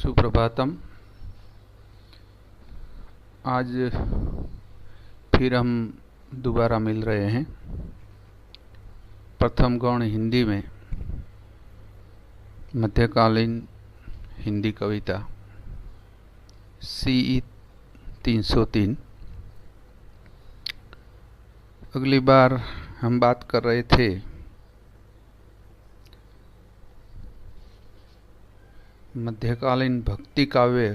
सुप्रभातम। आज फिर हम दोबारा मिल रहे हैं प्रथम गौण हिंदी में मध्यकालीन हिंदी कविता CE 303। अगली बार हम बात कर रहे थे मध्यकालीन भक्ति काव्य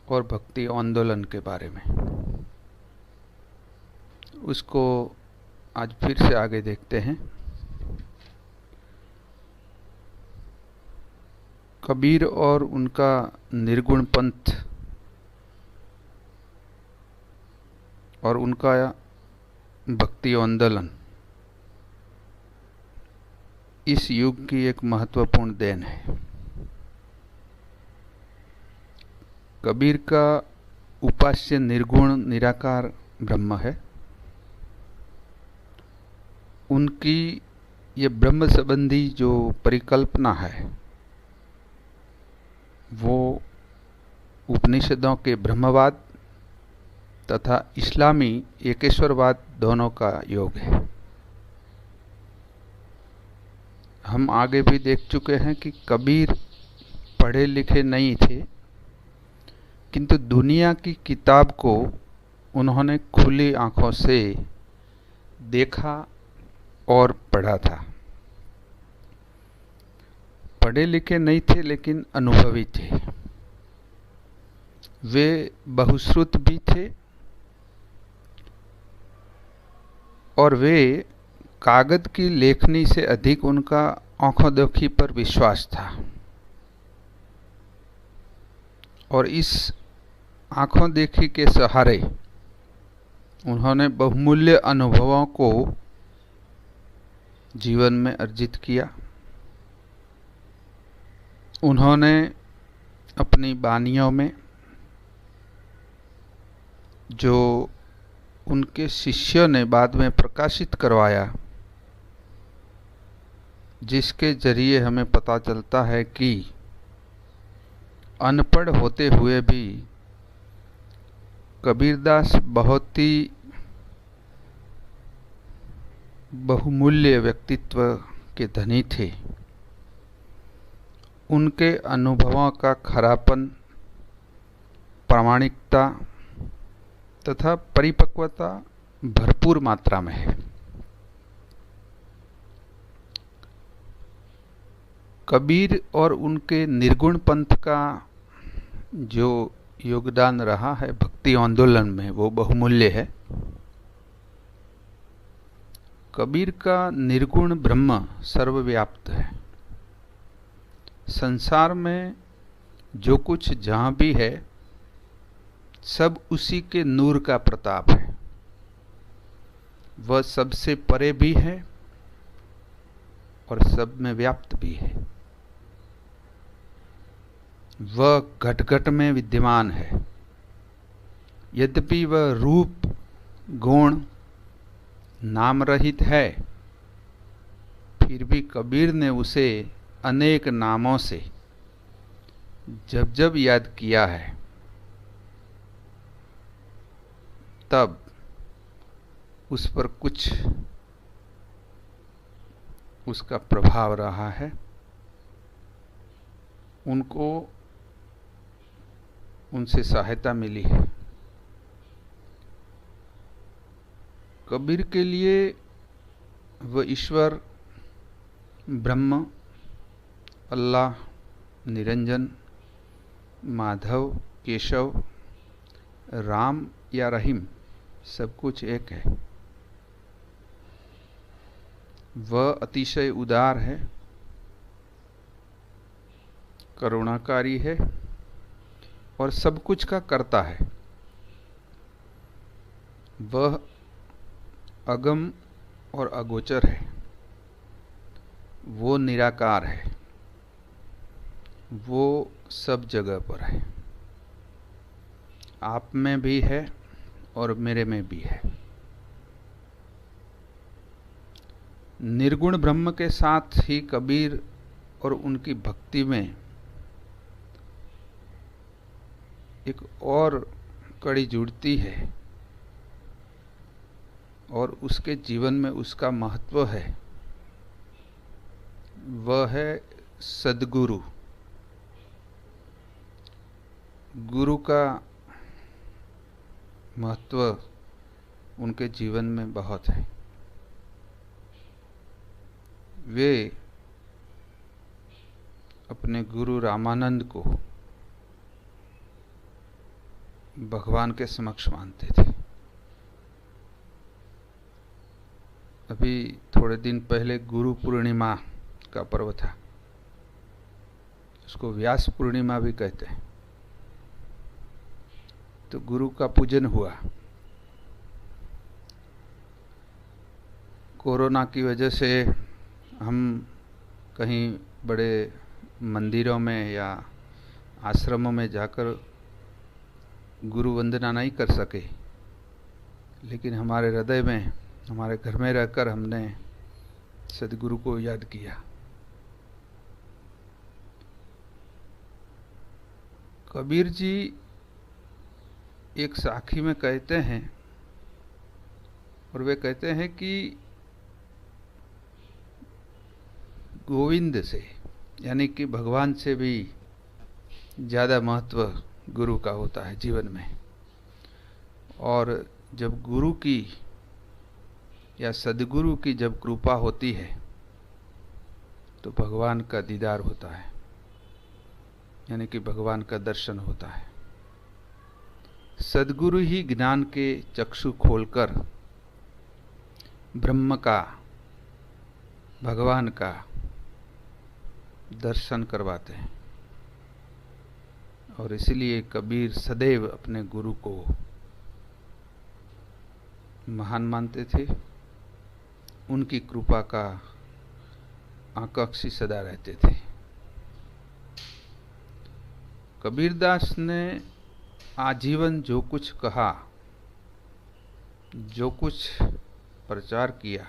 और भक्ति आंदोलन के बारे में। उसको आज फिर से आगे देखते हैं। कबीर और उनका निर्गुण पंथ और उनका भक्ति आंदोलन इस युग की एक महत्वपूर्ण देन है। कबीर का उपास्य निर्गुण निराकार ब्रह्म है। उनकी ये ब्रह्म संबंधी जो परिकल्पना है वो उपनिषदों के ब्रह्मवाद तथा इस्लामी एकेश्वरवाद दोनों का योग है। हम आगे भी देख चुके हैं कि कबीर पढ़े लिखे नहीं थे, किंतु दुनिया की किताब को उन्होंने खुली आंखों से देखा और पढ़ा था। पढ़े लिखे नहीं थे लेकिन अनुभवी थे। वे बहुश्रुत भी थे और वे कागज की लेखनी से अधिक उनका आंखों देखी पर विश्वास था। और इस आंखों देखी के सहारे उन्होंने बहुमूल्य अनुभवों को जीवन में अर्जित किया। उन्होंने अपनी वानियों में जो उनके शिष्यों ने बाद में प्रकाशित करवाया, जिसके जरिए हमें पता चलता है कि अनपढ़ होते हुए भी कबीरदास बहुत ही बहुमूल्य व्यक्तित्व के धनी थे। उनके अनुभवों का खरापन, प्रामाणिकता तथा परिपक्वता भरपूर मात्रा में है। कबीर और उनके निर्गुण पंथ का जो योगदान रहा है भक्ति आंदोलन में वो बहुमूल्य है। कबीर का निर्गुण ब्रह्म सर्वव्याप्त है। संसार में जो कुछ जहां भी है सब उसी के नूर का प्रताप है। वह सबसे परे भी है और सब में व्याप्त भी है। वह घट घट में विद्यमान है। यद्यपि वह रूप गुण नाम रहित है, फिर भी कबीर ने उसे अनेक नामों से जब जब याद किया है तब उस पर कुछ उसका प्रभाव रहा है। उनको उनसे सहायता मिली है। कबीर के लिए वह ईश्वर, ब्रह्म, अल्लाह, निरंजन, माधव, केशव, राम या रहीम सब कुछ एक है। वह अतिशय उदार है, करुणाकारी है और सब कुछ का कर्ता है। वह अगम और अगोचर है। वो निराकार है। वो सब जगह पर है। आप में भी है और मेरे में भी है। निर्गुण ब्रह्म के साथ ही कबीर और उनकी भक्ति में एक और कड़ी जुड़ती है और उसके जीवन में उसका महत्व है, वह है सद्गुरु। गुरु का महत्व उनके जीवन में बहुत है। वे अपने गुरु रामानंद को भगवान के समक्ष मानते थे। अभी थोड़े दिन पहले गुरु पूर्णिमा का पर्व था, उसको व्यास पूर्णिमा भी कहते हैं। तो गुरु का पूजन हुआ। कोरोना की वजह से हम कहीं बड़े मंदिरों में या आश्रमों में जाकर गुरु वंदना नहीं कर सके, लेकिन हमारे हृदय में, हमारे घर में रहकर हमने सद्गुरु को याद किया। कबीर जी एक साखी में कहते हैं, और वे कहते हैं कि गोविंद से, यानी कि भगवान से भी ज़्यादा महत्व गुरु का होता है जीवन में। और जब गुरु की या सद्गुरु की जब कृपा होती है तो भगवान का दीदार होता है, यानी कि भगवान का दर्शन होता है। सद्गुरु ही ज्ञान के चक्षु खोलकर ब्रह्म का, भगवान का दर्शन करवाते हैं। और इसलिए कबीर सदैव अपने गुरु को महान मानते थे, उनकी कृपा का आकांक्षी सदा रहते थे। कबीरदास ने आजीवन जो कुछ कहा, जो कुछ प्रचार किया,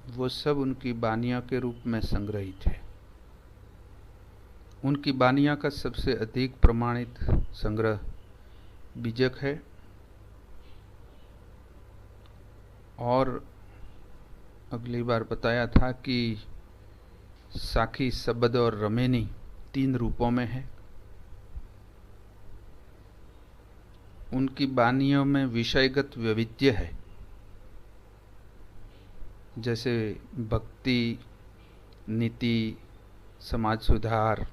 वो सब उनकी बानियों के रूप में संग्रहित है। उनकी बानियों का सबसे अधिक प्रमाणित संग्रह बीजक है, और अगली बार बताया था कि साखी, शब्द और रमेनी 3 रूपों में है। उनकी बानियों में विषयगत वैविध्य है, जैसे भक्ति, नीति, समाज सुधार,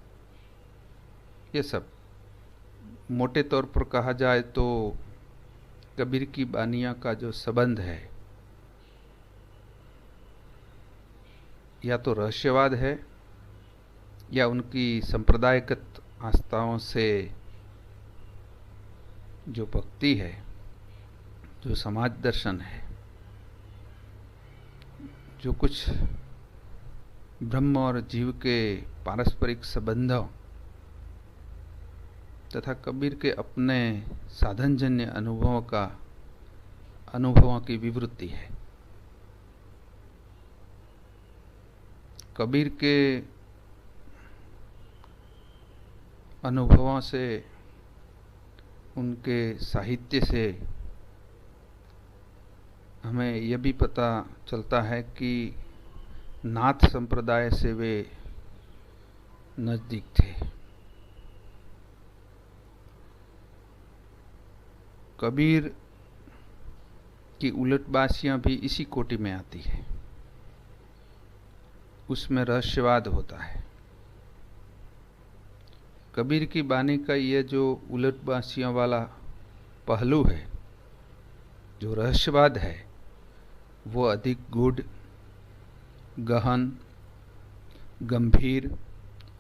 ये सब। मोटे तौर पर कहा जाए तो कबीर की बानियों का जो संबंध है, या तो रहस्यवाद है या उनकी संप्रदायगत आस्थाओं से जो भक्ति है, जो समाज दर्शन है, जो कुछ ब्रह्म और जीव के पारस्परिक संबंधों तथा कबीर के अपने साधनजन्य अनुभवों की विवृत्ति है। कबीर के अनुभवों से, उनके साहित्य से हमें यह भी पता चलता है कि नाथ संप्रदाय से वे नजदीक थे। कबीर की उलटबासियां भी इसी कोटि में आती है, उसमें रहस्यवाद होता है। कबीर की बानी का यह जो उलटबासियों वाला पहलू है, जो रहस्यवाद है, वो अधिक गूढ़, गहन, गंभीर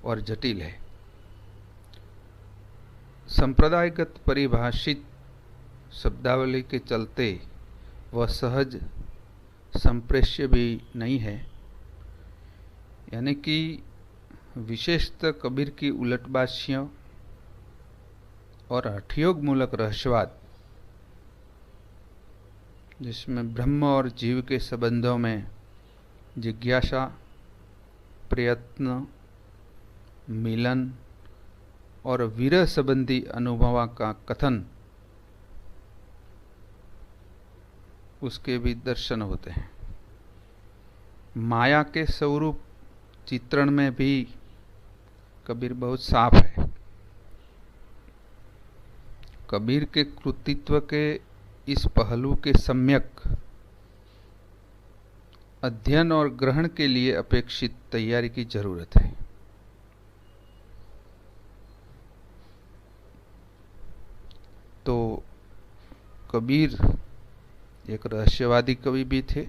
और जटिल है। संप्रदायगत परिभाषित शब्दावली के चलते वह सहज संप्रेष्य भी नहीं है, यानी कि विशेषतः कबीर की उलटबासियों और हठयोग मूलक रहस्यवाद, जिसमें ब्रह्म और जीव के संबंधों में जिज्ञासा, प्रयत्न, मिलन और विरह संबंधी अनुभव का कथन, उसके भी दर्शन होते हैं। माया के स्वरूप चित्रण में भी कबीर बहुत साफ है। कबीर के कृतित्व के इस पहलू के सम्यक अध्ययन और ग्रहण के लिए अपेक्षित तैयारी की जरूरत है। तो कबीर एक रहस्यवादी कवि भी थे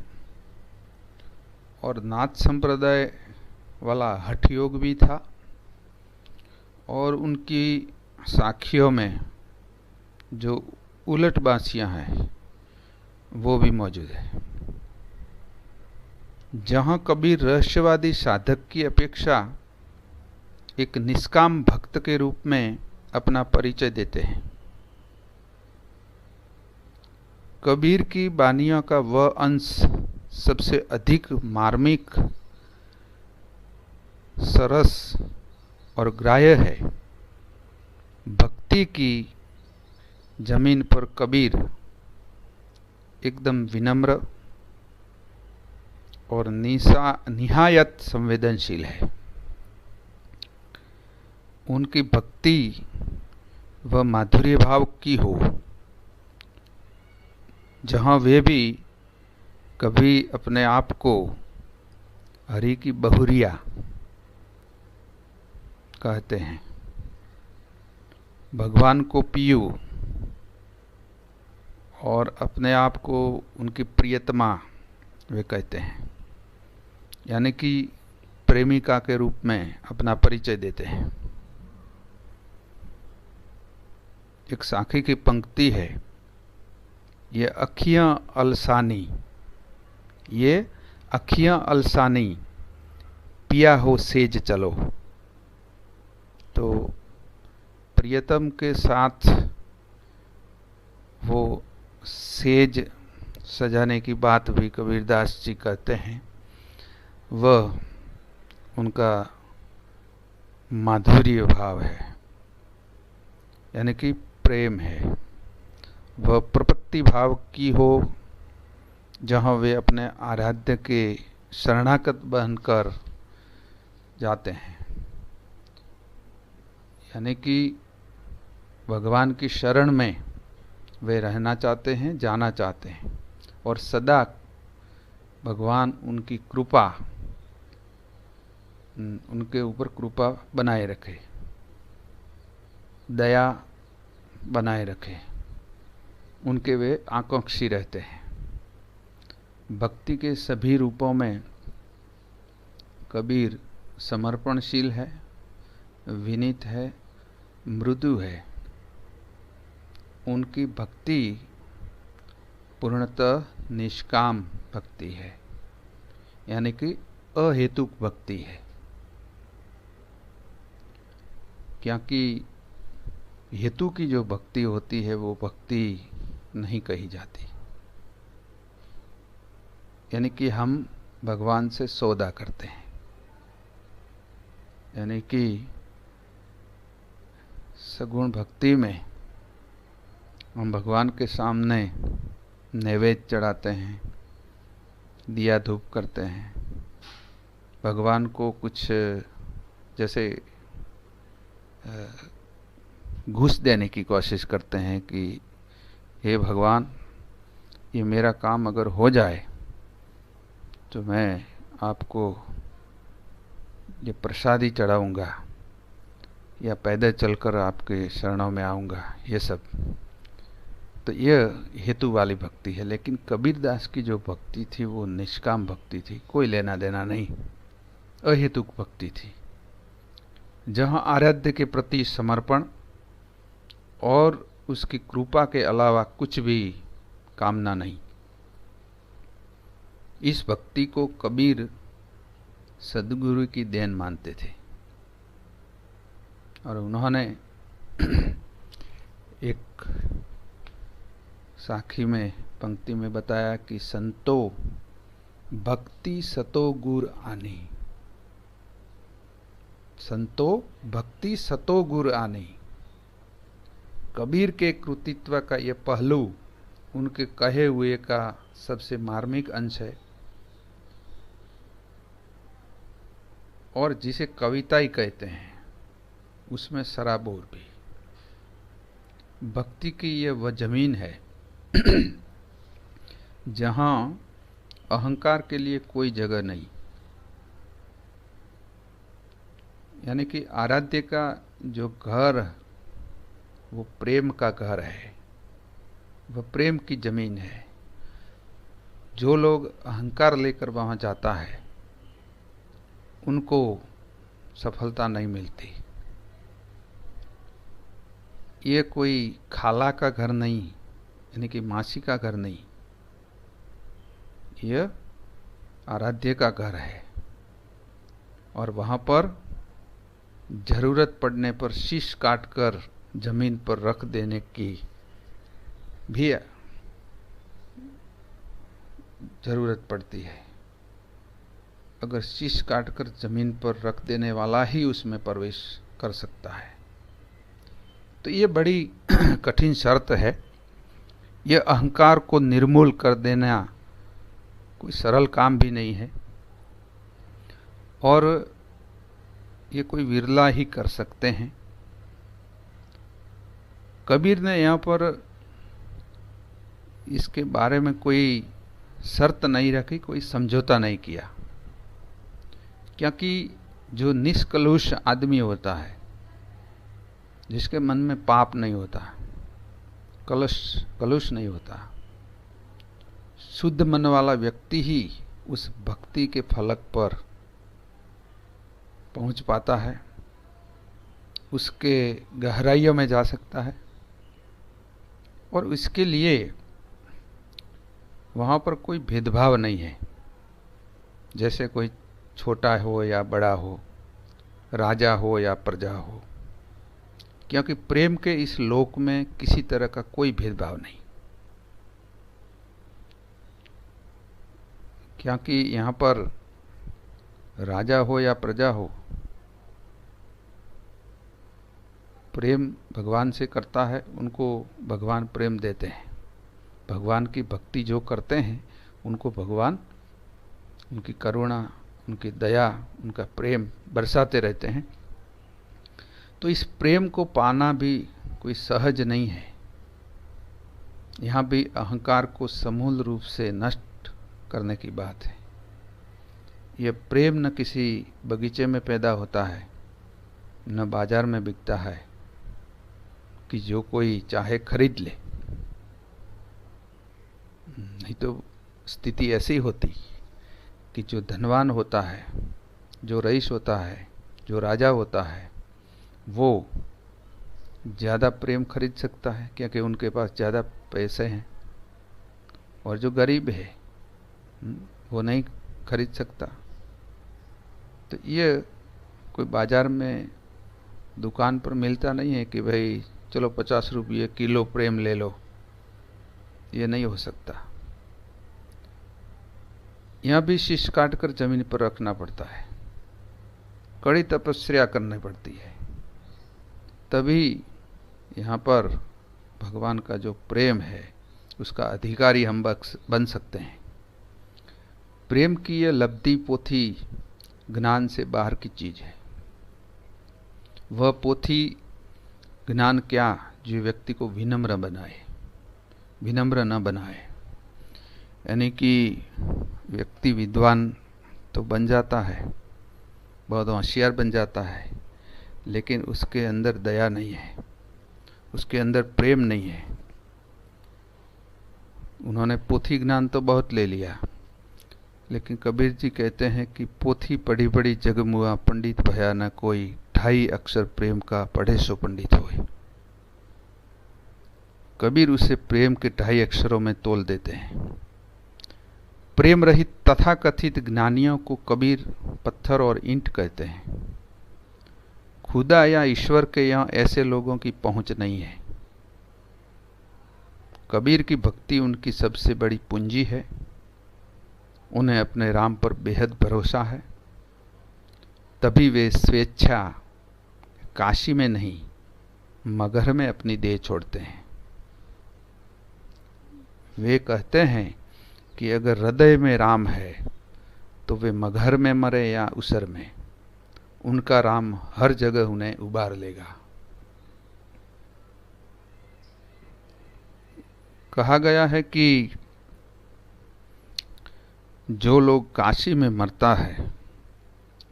और नाथ संप्रदाय वाला हठ योग भी था, और उनकी साखियों में जो उलट बांसियां हैं वो भी मौजूद है। जहां कबीर रहस्यवादी साधक की अपेक्षा एक निष्काम भक्त के रूप में अपना परिचय देते हैं। कबीर की वाणियों का वह अंश सबसे अधिक मार्मिक, सरस और ग्राह्य है। भक्ति की जमीन पर कबीर एकदम विनम्र और निहायत संवेदनशील है। उनकी भक्ति वह माधुर्य भाव की हो, जहां वे भी कभी अपने आप को हरि की बहुरिया कहते हैं, भगवान को पियू, और अपने आप को उनकी प्रियतमा वे कहते हैं, यानी कि प्रेमिका के रूप में अपना परिचय देते हैं। एक साखी की पंक्ति है, ये अखियां अलसानी, ये अखियां अलसानी, पिया हो सेज चलो। तो प्रियतम के साथ वो सेज सजाने की बात भी कबीरदास जी कहते हैं। वह उनका माधुर्य भाव है, यानी कि प्रेम है। वह प्रपत्ति भाव की हो, जहाँ वे अपने आराध्य के शरणागत बनकर जाते हैं, यानी कि भगवान की शरण में वे रहना चाहते हैं, जाना चाहते हैं, और सदा भगवान उनकी कृपा, उनके ऊपर कृपा बनाए रखे, दया बनाए रखे, उनके वे आकांक्षी रहते हैं। भक्ति के सभी रूपों में कबीर समर्पणशील है, विनीत है, मृदु है। उनकी भक्ति पूर्णतः निष्काम भक्ति है, यानी कि अहेतुक भक्ति है, क्योंकि हेतु की जो भक्ति होती है वो भक्ति नहीं कही जाती। यानी कि हम भगवान से सौदा करते हैं, यानी कि सगुण भक्ति में हम भगवान के सामने नैवेद्य चढ़ाते हैं, दिया धूप करते हैं, भगवान को कुछ जैसे घूस देने की कोशिश करते हैं कि हे भगवान, ये मेरा काम अगर हो जाए तो मैं आपको ये प्रसादी चढ़ाऊंगा या पैदल चलकर आपके शरणों में आऊंगा, ये सब। तो ये हेतु वाली भक्ति है। लेकिन कबीरदास की जो भक्ति थी वो निष्काम भक्ति थी, कोई लेना देना नहीं, अहेतुक भक्ति थी, जहाँ आराध्य के प्रति समर्पण और उसकी कृपा के अलावा कुछ भी कामना नहीं। इस भक्ति को कबीर सद्गुरु की देन मानते थे, और उन्होंने एक साखी में पंक्ति में बताया कि संतो भक्ति सतो गुर आनी। संतो भक्ति सतो गुर आनी। कबीर के कृतित्व का ये पहलू उनके कहे हुए का सबसे मार्मिक अंश है, और जिसे कविता ही कहते हैं उसमें सराबोर भी। भक्ति की ये वह जमीन है जहां अहंकार के लिए कोई जगह नहीं। यानी कि आराध्य का जो घर वो प्रेम का घर है, वह प्रेम की जमीन है। जो लोग अहंकार लेकर वहां जाता है उनको सफलता नहीं मिलती। ये कोई खाला का घर नहीं, यानी कि मासी का घर नहीं, यह आराध्य का घर है। और वहां पर जरूरत पड़ने पर शीश काटकर जमीन पर रख देने की भी जरूरत पड़ती है। अगर शीश काटकर जमीन पर रख देने वाला ही उसमें प्रवेश कर सकता है, तो ये बड़ी कठिन शर्त है। यह अहंकार को निर्मूल कर देना कोई सरल काम भी नहीं है, और ये कोई विरला ही कर सकते हैं। कबीर ने यहाँ पर इसके बारे में कोई शर्त नहीं रखी, कोई समझौता नहीं किया, क्योंकि जो निष्कलुष आदमी होता है, जिसके मन में पाप नहीं होता, कलुष नहीं होता, शुद्ध मन वाला व्यक्ति ही उस भक्ति के फलक पर पहुंच पाता है, उसके गहराइयों में जा सकता है। और इसके लिए वहां पर कोई भेदभाव नहीं है, जैसे कोई छोटा हो या बड़ा हो, राजा हो या प्रजा हो, क्योंकि प्रेम के इस लोक में किसी तरह का कोई भेदभाव नहीं। क्योंकि यहाँ पर राजा हो या प्रजा हो, प्रेम भगवान से करता है, उनको भगवान प्रेम देते हैं। भगवान की भक्ति जो करते हैं उनको भगवान उनकी करुणा, उनकी दया, उनका प्रेम बरसाते रहते हैं। तो इस प्रेम को पाना भी कोई सहज नहीं है। यहाँ भी अहंकार को समूल रूप से नष्ट करने की बात है। यह प्रेम न किसी बगीचे में पैदा होता है, न बाजार में बिकता है कि जो कोई चाहे खरीद ले। नहीं तो स्थिति ऐसी होती कि जो धनवान होता है, जो रईस होता है, जो राजा होता है, वो ज़्यादा प्रेम खरीद सकता है क्योंकि उनके पास ज़्यादा पैसे हैं, और जो गरीब है वो नहीं खरीद सकता। तो ये कोई बाजार में दुकान पर मिलता नहीं है कि भाई चलो 50 रुपये किलो प्रेम ले लो, ये नहीं हो सकता। यहाँ भी शीश काट कर जमीन पर रखना पड़ता है, कड़ी तपस्या करनी पड़ती है, तभी यहाँ पर भगवान का जो प्रेम है उसका अधिकारी हम बन सकते हैं। प्रेम की यह लब्धि पोथी ज्ञान से बाहर की चीज है। वह पोथी ज्ञान क्या जो व्यक्ति को विनम्र बनाए, विनम्र न बनाए। यानी कि व्यक्ति विद्वान तो बन जाता है, बहुत होशियार बन जाता है, लेकिन उसके अंदर दया नहीं है, उसके अंदर प्रेम नहीं है। उन्होंने पोथी ज्ञान तो बहुत ले लिया, लेकिन कबीर जी कहते हैं कि पोथी पढ़ी पढ़ी जग मुआ, पंडित भया न कोई, 2.5 अक्षर प्रेम का पढ़े सो पंडित होए। कबीर उसे प्रेम के 2.5 अक्षरों में तोल देते हैं। प्रेम रहित तथाकथित ज्ञानियों को कबीर पत्थर और ईंट कहते हैं। खुदा या ईश्वर के यहाँ ऐसे लोगों की पहुंच नहीं है। कबीर की भक्ति उनकी सबसे बड़ी पूंजी है। उन्हें अपने राम पर बेहद भरोसा है। तभी वे स्वेच्छा काशी में नहीं मगहर में अपनी देह छोड़ते हैं। वे कहते हैं कि अगर हृदय में राम है तो वे मगहर में मरे या उसर में, उनका राम हर जगह उन्हें उबार लेगा। कहा गया है कि जो लोग काशी में मरता है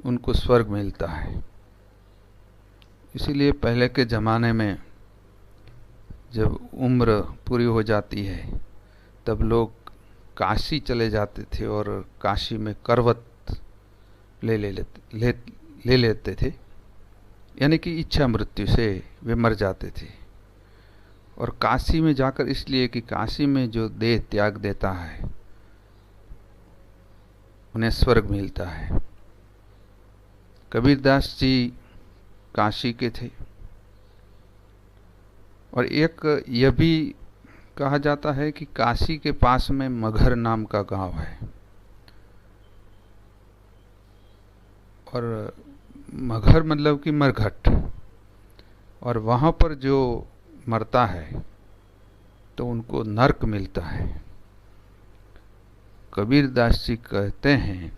उनको स्वर्ग मिलता है। इसीलिए पहले के ज़माने में जब उम्र पूरी हो जाती है तब लोग काशी चले जाते थे और काशी में करवत ले लेते थे, यानी कि इच्छा मृत्यु से वे मर जाते थे। और काशी में जाकर इसलिए कि काशी में जो देह त्याग देता है उन्हें स्वर्ग मिलता है। कबीरदास जी काशी के थे। और एक यह भी कहा जाता है कि काशी के पास में मगहर नाम का गांव है, और मगहर मतलब कि मरघट, और वहां पर जो मरता है तो उनको नरक मिलता है। कबीरदास जी कहते हैं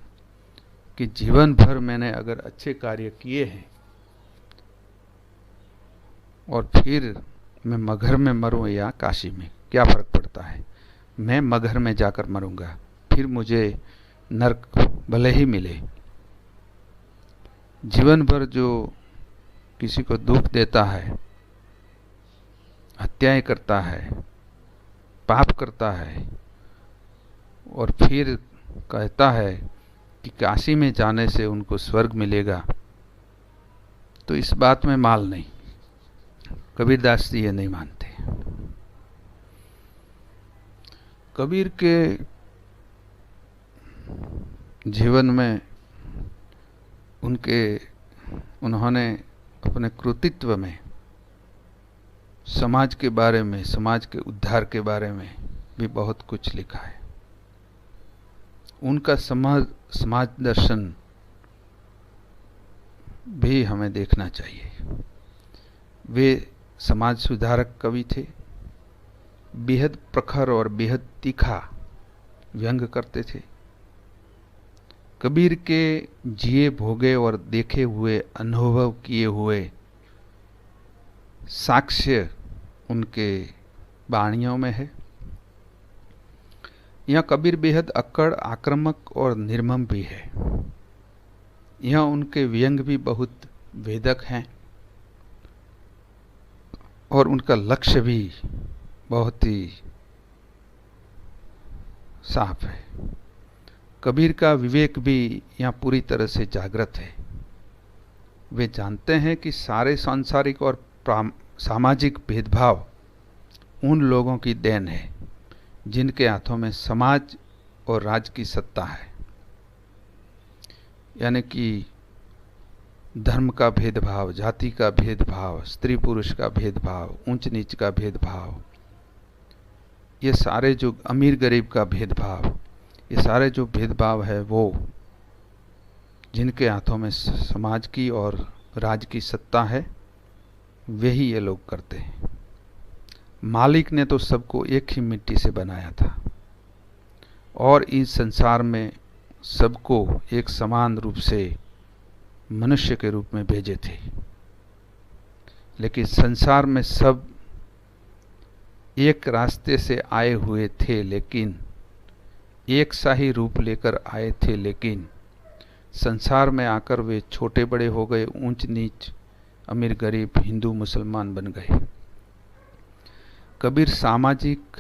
कि जीवन भर मैंने अगर अच्छे कार्य किए हैं और फिर मैं मगहर में मरूं या काशी में, क्या फर्क पड़ता है, मैं मगहर में जाकर मरूंगा, फिर मुझे नरक भले ही मिले। जीवन भर जो किसी को दुख देता है, हत्याएं करता है, पाप करता है, और फिर कहता है कि काशी में जाने से उनको स्वर्ग मिलेगा, तो इस बात में माल नहीं। कबीरदास जी ये नहीं मानते। कबीर के जीवन में उन्होंने अपने कृतित्व में समाज के बारे में, समाज के उद्धार के बारे में भी बहुत कुछ लिखा है। उनका समाज दर्शन भी हमें देखना चाहिए। वे समाज सुधारक कवि थे, बेहद प्रखर और बेहद तीखा व्यंग करते थे। कबीर के जिए भोगे और देखे हुए, अनुभव किए हुए साक्ष्य उनके वाणियों में है। यह कबीर बेहद अक्कड़, आक्रामक और निर्मम भी है। यह उनके व्यंग भी बहुत वेदक हैं और उनका लक्ष्य भी बहुत ही साफ है। कबीर का विवेक भी यहाँ पूरी तरह से जागृत है। वे जानते हैं कि सारे सांसारिक और सामाजिक भेदभाव उन लोगों की देन है जिनके हाथों में समाज और राज की सत्ता है। यानी कि धर्म का भेदभाव, जाति का भेदभाव, स्त्री पुरुष का भेदभाव, ऊंच नीच का भेदभाव, ये सारे जो अमीर गरीब का भेदभाव, ये सारे जो भेदभाव है वो जिनके हाथों में समाज की और राज की सत्ता है, वही ये लोग करते हैं। मालिक ने तो सबको एक ही मिट्टी से बनाया था और इस संसार में सबको एक समान रूप से मनुष्य के रूप में भेजे थे। लेकिन संसार में सब एक रास्ते से आए हुए थे, लेकिन एक सा ही रूप लेकर आए थे, लेकिन संसार में आकर वे छोटे बड़े हो गए, ऊंच नीच, अमीर गरीब, हिंदू मुसलमान बन गए। कबीर सामाजिक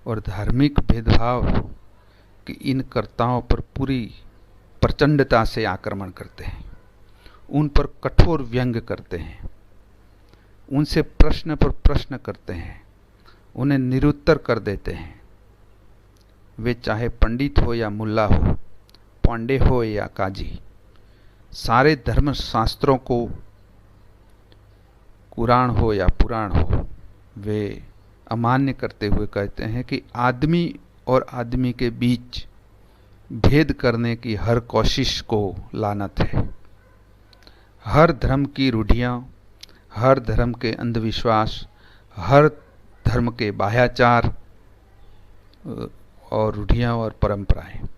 और धार्मिक भेदभाव की इन कर्ताओं पर पूरी प्रचंडता से आक्रमण करते हैं, उन पर कठोर व्यंग करते हैं, उनसे प्रश्न पर प्रश्न करते हैं, उन्हें निरुत्तर कर देते हैं। वे चाहे पंडित हो या मुल्ला हो, पांडे हो या काजी, सारे धर्म शास्त्रों को, कुरान हो या पुराण हो, वे अमान्य करते हुए कहते हैं कि आदमी और आदमी के बीच भेद करने की हर कोशिश को लानत है। हर धर्म की रूढ़ियाँ, हर धर्म के अंधविश्वास, हर धर्म के बाह्याचार और रूढ़ियाँ और परंपराएं,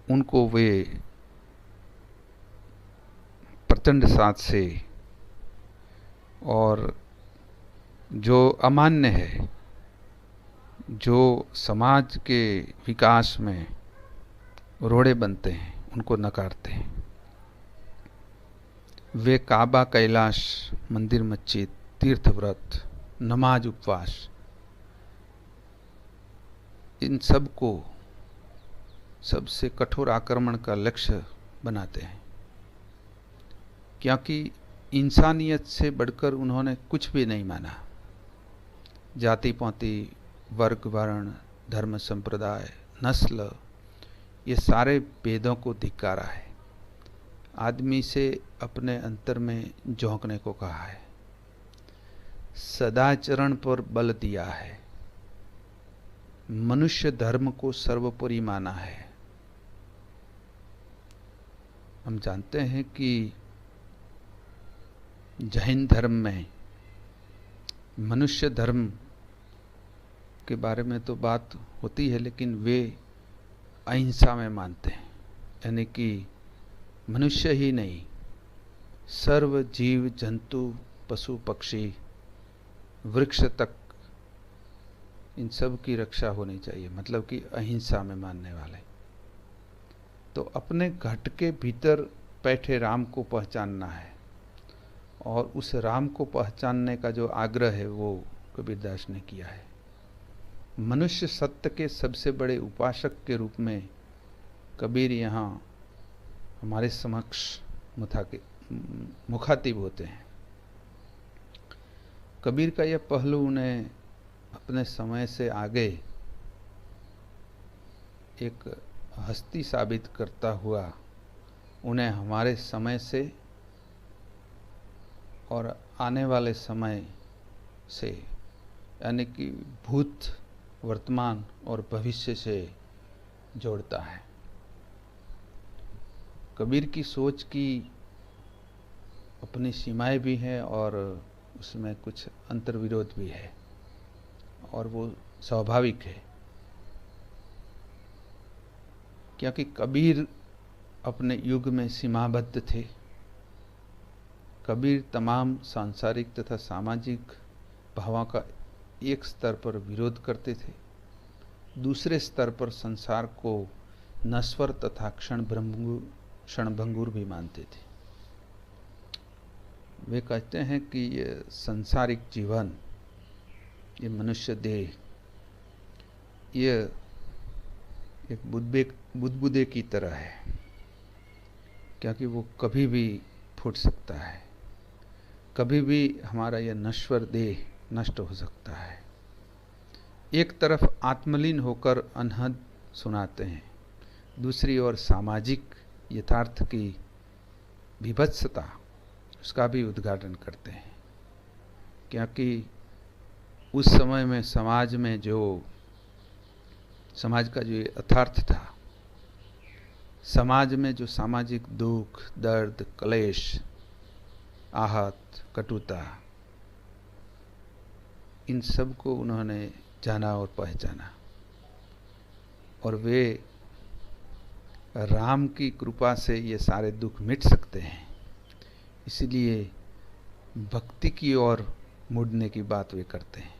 उनको वे प्रचंड साथ से, और जो अमान्य है, जो समाज के विकास में रोड़े बनते हैं, उनको नकारते हैं। वे काबा, कैलाश, मंदिर, मस्जिद, तीर्थ व्रत, नमाज, उपवास, इन सब को सबसे कठोर आक्रमण का लक्ष्य बनाते हैं, क्योंकि इंसानियत से बढ़कर उन्होंने कुछ भी नहीं माना। जाति पाति, वर्ग, वर्ण, धर्म, संप्रदाय, नस्ल, ये सारे भेदों को धिक्कारा है। आदमी से अपने अंतर में झोंकने को कहा है। सदाचरण पर बल दिया है। मनुष्य धर्म को सर्वोपरि माना है। हम जानते हैं कि जैन धर्म में मनुष्य धर्म के बारे में तो बात होती है, लेकिन वे अहिंसा में मानते हैं, यानी कि मनुष्य ही नहीं, सर्व जीव जंतु, पशु पक्षी, वृक्ष तक, इन सब की रक्षा होनी चाहिए, मतलब कि अहिंसा में मानने वाले। तो अपने घट के भीतर बैठे राम को पहचानना है, और उस राम को पहचानने का जो आग्रह है वो कबीरदास ने किया है। मनुष्य सत्य के सबसे बड़े उपासक के रूप में कबीर यहाँ हमारे समक्ष मुखातिब होते हैं। कबीर का यह पहलू उन्हें अपने समय से आगे एक हस्ती साबित करता हुआ उन्हें हमारे समय से और आने वाले समय से, यानी कि भूत, वर्तमान और भविष्य से जोड़ता है। कबीर की सोच की अपनी सीमाएं भी हैं और उसमें कुछ अंतर्विरोध भी है, और वो स्वाभाविक है, क्योंकि कबीर अपने युग में सीमाबद्ध थे। कबीर तमाम सांसारिक तथा सामाजिक भावों का एक स्तर पर विरोध करते थे, दूसरे स्तर पर संसार को नश्वर तथा क्षणभंगुर भी मानते थे। वे कहते हैं कि ये सांसारिक जीवन, ये मनुष्य देह, ये एक बुदबुदे की तरह है, क्योंकि वो कभी भी फूट सकता है, कभी भी हमारा यह नश्वर देह नष्ट हो सकता है। एक तरफ आत्मलीन होकर अनहद सुनाते हैं, दूसरी ओर सामाजिक यथार्थ की विभत्सता, उसका भी उद्घाटन करते हैं, क्योंकि उस समय में समाज का जो यथार्थ था, समाज में जो सामाजिक दुख, दर्द, क्लेश, आहत, कटुता, इन सब को उन्होंने जाना और पहचाना, और वे राम की कृपा से ये सारे दुख मिट सकते हैं, इसलिए भक्ति की ओर मुड़ने की बात वे करते हैं।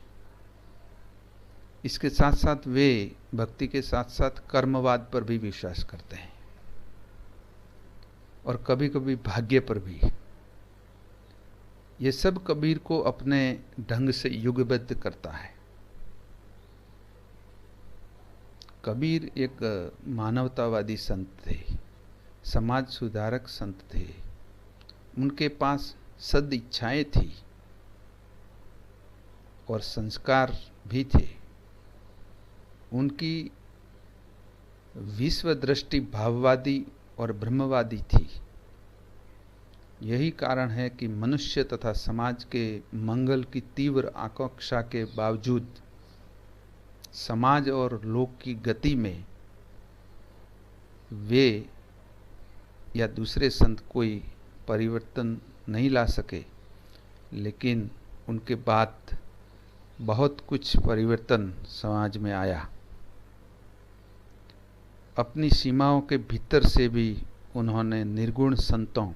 इसके साथ साथ वे भक्ति के साथ साथ कर्मवाद पर भी विश्वास करते हैं, और कभी कभी भाग्य पर भी। ये सब कबीर को अपने ढंग से युगबद्ध करता है। कबीर एक मानवतावादी संत थे, समाज सुधारक संत थे। उनके पास सद इच्छाएं थी और संस्कार भी थे। उनकी विश्व दृष्टि भाववादी और ब्रह्मवादी थी। यही कारण है कि मनुष्य तथा समाज के मंगल की तीव्र आकांक्षा के बावजूद समाज और लोक की गति में वे या दूसरे संत कोई परिवर्तन नहीं ला सके, लेकिन उनके बाद बहुत कुछ परिवर्तन समाज में आया। अपनी सीमाओं के भीतर से भी उन्होंने निर्गुण संतों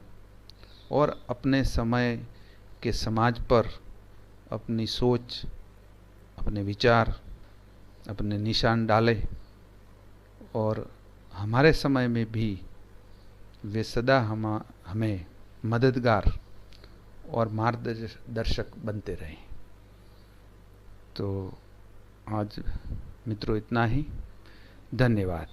और अपने समय के समाज पर अपनी सोच, अपने विचार, अपने निशान डाले और हमारे समय में भी वे सदा हमें मददगार और मार्गदर्शक बनते रहे। तो आज मित्रों इतना ही। धन्यवाद।